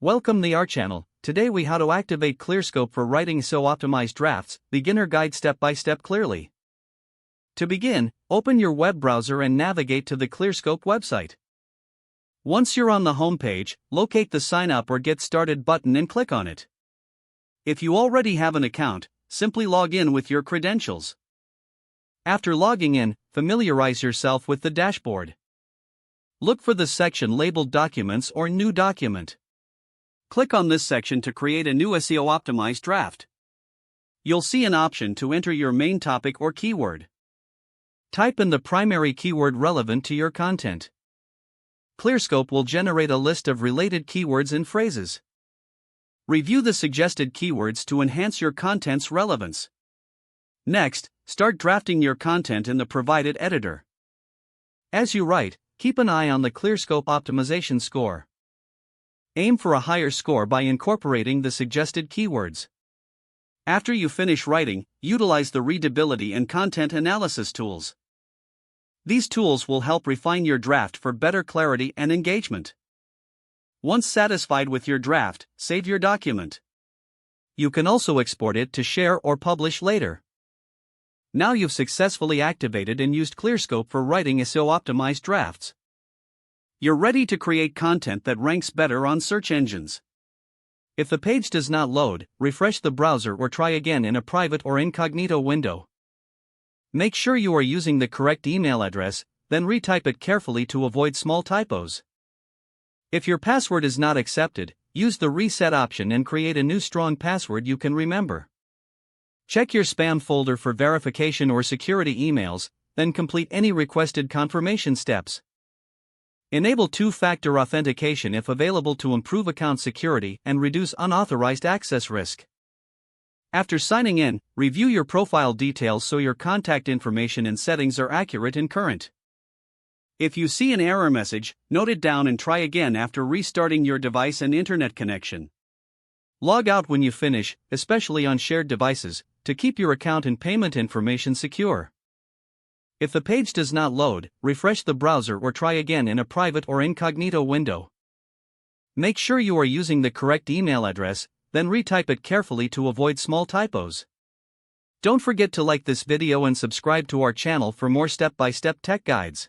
Welcome to our channel. Today we how to activate Clearscope for writing SEO-optimized drafts, beginner guide step by step clearly. To begin, open your web browser and navigate to the Clearscope website. Once you're on the home page, locate the sign up or get started button and click on it. If you already have an account, simply log in with your credentials. After logging in, familiarize yourself with the dashboard. Look for the section labeled Documents or New Document. Click on this section to create a new SEO-optimized draft. You'll see an option to enter your main topic or keyword. Type in the primary keyword relevant to your content. Clearscope will generate a list of related keywords and phrases. Review the suggested keywords to enhance your content's relevance. Next, start drafting your content in the provided editor. As you write, keep an eye on the Clearscope optimization score. Aim for a higher score by incorporating the suggested keywords. After you finish writing, utilize the readability and content analysis tools. These tools will help refine your draft for better clarity and engagement. Once satisfied with your draft, save your document. You can also export it to share or publish later. Now you've successfully activated and used Clearscope for writing SEO-optimized drafts. You're ready to create content that ranks better on search engines. If the page does not load, refresh the browser or try again in a private or incognito window. Make sure you are using the correct email address, then retype it carefully to avoid small typos. If your password is not accepted, use the reset option and create a new strong password you can remember. Check your spam folder for verification or security emails, then complete any requested confirmation steps. Enable two-factor authentication if available to improve account security and reduce unauthorized access risk. After signing in, review your profile details so your contact information and settings are accurate and current. If you see an error message, note it down and try again after restarting your device and internet connection. Log out when you finish, especially on shared devices, to keep your account and payment information secure. If the page does not load, refresh the browser or try again in a private or incognito window. Make sure you are using the correct email address, then retype it carefully to avoid small typos. Don't forget to like this video and subscribe to our channel for more step-by-step tech guides.